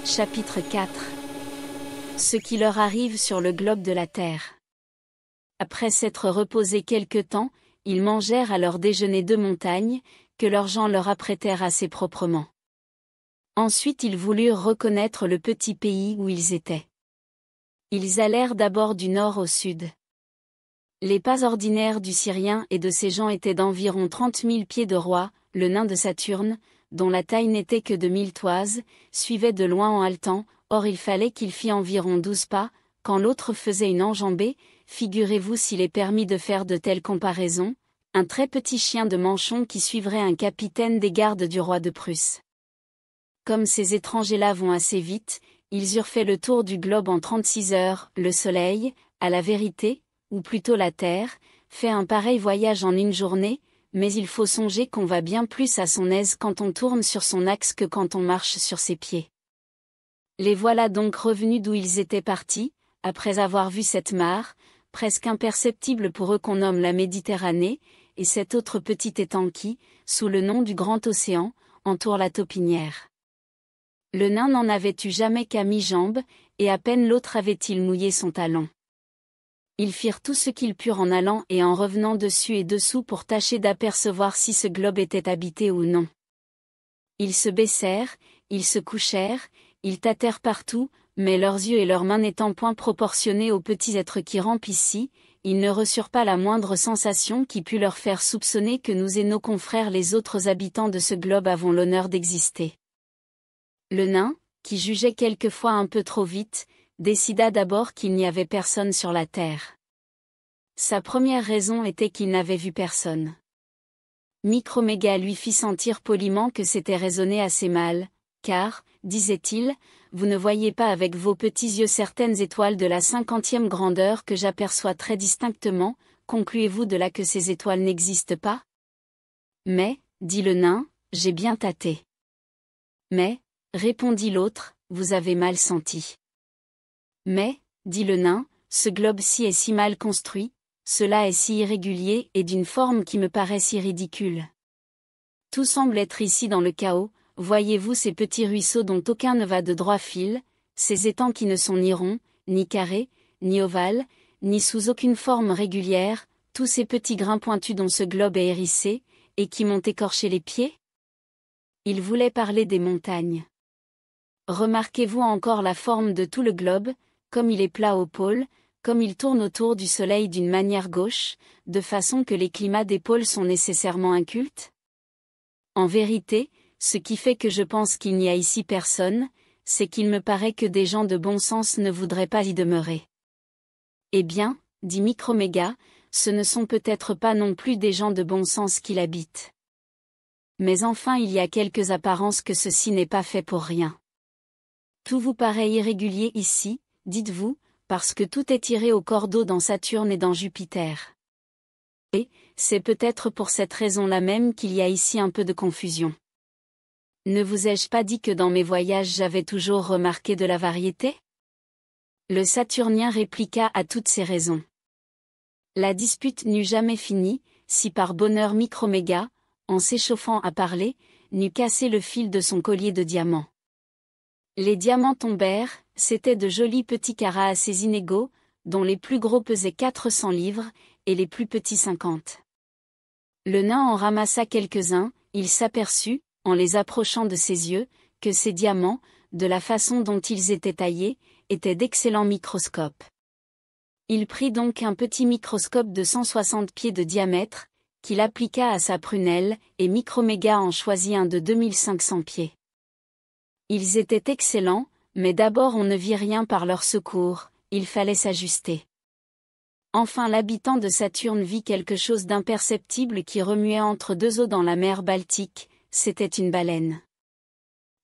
Chapitre 4. Ce qui leur arrive sur le globe de la Terre. Après s'être reposés quelque temps, ils mangèrent à leur déjeuner 2 montagnes, que leurs gens leur apprêtèrent assez proprement. Ensuite ils voulurent reconnaître le petit pays où ils étaient. Ils allèrent d'abord du nord au sud. Les pas ordinaires du Syrien et de ses gens étaient d'environ 30 000 pieds de roi, le nain de Saturne, dont la taille n'était que de 1000 toises, suivait de loin en haletant, or il fallait qu'il fît environ 12 pas, quand l'autre faisait une enjambée. Figurez-vous s'il est permis de faire de telles comparaisons, un très petit chien de manchon qui suivrait un capitaine des gardes du roi de Prusse. Comme ces étrangers-là vont assez vite, ils eurent fait le tour du globe en 36 heures, le soleil, à la vérité, ou plutôt la Terre, fait un pareil voyage en une journée, mais il faut songer qu'on va bien plus à son aise quand on tourne sur son axe que quand on marche sur ses pieds. Les voilà donc revenus d'où ils étaient partis, après avoir vu cette mare, presque imperceptible pour eux qu'on nomme la Méditerranée, et cet autre petit étang qui, sous le nom du Grand Océan, entoure la taupinière. Le nain n'en avait eu jamais qu'à mi-jambe, et à peine l'autre avait-il mouillé son talon. Ils firent tout ce qu'ils purent en allant et en revenant dessus et dessous pour tâcher d'apercevoir si ce globe était habité ou non. Ils se baissèrent, ils se couchèrent, ils tâtèrent partout, mais leurs yeux et leurs mains n'étant point proportionnés aux petits êtres qui rampent ici, ils ne reçurent pas la moindre sensation qui pût leur faire soupçonner que nous et nos confrères les autres habitants de ce globe avons l'honneur d'exister. Le nain, qui jugeait quelquefois un peu trop vite, décida d'abord qu'il n'y avait personne sur la terre. Sa première raison était qu'il n'avait vu personne. Microméga lui fit sentir poliment que c'était raisonné assez mal, car, disait-il, vous ne voyez pas avec vos petits yeux certaines étoiles de la 50e grandeur que j'aperçois très distinctement, concluez-vous de là que ces étoiles n'existent pas? Mais, dit le nain, j'ai bien tâté. Mais, répondit l'autre, vous avez mal senti. Mais, dit le nain, ce globe-ci est si mal construit, cela est si irrégulier et d'une forme qui me paraît si ridicule. Tout semble être ici dans le chaos, voyez-vous ces petits ruisseaux dont aucun ne va de droit fil, ces étangs qui ne sont ni ronds, ni carrés, ni ovales, ni sous aucune forme régulière, tous ces petits grains pointus dont ce globe est hérissé, et qui m'ont écorché les pieds? Il voulait parler des montagnes. Remarquez-vous encore la forme de tout le globe, comme il est plat au pôle, comme il tourne autour du soleil d'une manière gauche, de façon que les climats des pôles sont nécessairement incultes? En vérité, ce qui fait que je pense qu'il n'y a ici personne, c'est qu'il me paraît que des gens de bon sens ne voudraient pas y demeurer. Eh bien, dit Microméga, ce ne sont peut-être pas non plus des gens de bon sens qui l'habitent. Mais enfin il y a quelques apparences que ceci n'est pas fait pour rien. Tout vous paraît irrégulier ici, dites-vous, parce que tout est tiré au cordeau dans Saturne et dans Jupiter. Et, c'est peut-être pour cette raison-là même qu'il y a ici un peu de confusion. Ne vous ai-je pas dit que dans mes voyages j'avais toujours remarqué de la variété? Le Saturnien répliqua à toutes ces raisons. La dispute n'eût jamais fini, si par bonheur Microméga, en s'échauffant à parler, n'eût cassé le fil de son collier de diamants. Les diamants tombèrent, c'étaient de jolis petits carats assez inégaux, dont les plus gros pesaient 400 livres, et les plus petits 50. Le nain en ramassa quelques-uns, il s'aperçut, en les approchant de ses yeux, que ces diamants, de la façon dont ils étaient taillés, étaient d'excellents microscopes. Il prit donc un petit microscope de 160 pieds de diamètre, qu'il appliqua à sa prunelle, et Microméga en choisit un de 2500 pieds. Ils étaient excellents, mais d'abord on ne vit rien par leur secours, il fallait s'ajuster. Enfin l'habitant de Saturne vit quelque chose d'imperceptible qui remuait entre 2 eaux dans la mer Baltique, c'était une baleine.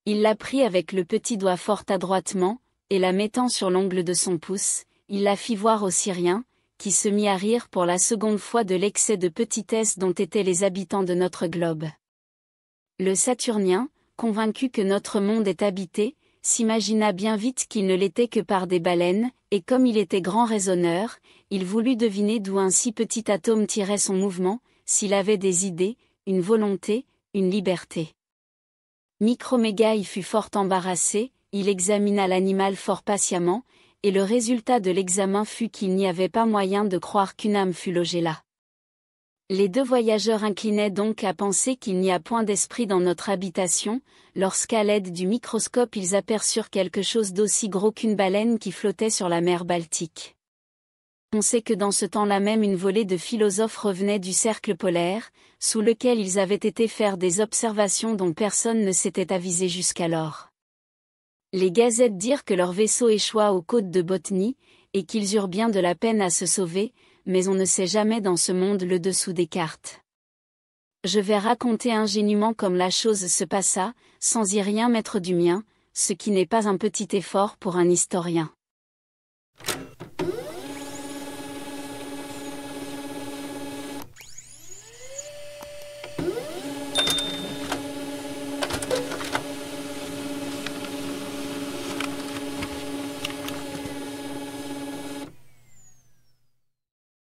Il la prit avec le petit doigt fort adroitement, et la mettant sur l'ongle de son pouce, il la fit voir au Syrien, qui se mit à rire pour la seconde fois de l'excès de petitesse dont étaient les habitants de notre globe. Le Saturnien, convaincu que notre monde est habité, s'imagina bien vite qu'il ne l'était que par des baleines, et comme il était grand raisonneur, il voulut deviner d'où un si petit atome tirait son mouvement, s'il avait des idées, une volonté, une liberté. Microméga y fut fort embarrassé, il examina l'animal fort patiemment, et le résultat de l'examen fut qu'il n'y avait pas moyen de croire qu'une âme fût logée là. Les deux voyageurs inclinaient donc à penser qu'il n'y a point d'esprit dans notre habitation, lorsqu'à l'aide du microscope ils aperçurent quelque chose d'aussi gros qu'une baleine qui flottait sur la mer Baltique. On sait que dans ce temps-là même une volée de philosophes revenait du cercle polaire, sous lequel ils avaient été faire des observations dont personne ne s'était avisé jusqu'alors. Les gazettes dirent que leur vaisseau échoua aux côtes de Bothnie, et qu'ils eurent bien de la peine à se sauver, mais on ne sait jamais dans ce monde le dessous des cartes. Je vais raconter ingénument comme la chose se passa, sans y rien mettre du mien, ce qui n'est pas un petit effort pour un historien.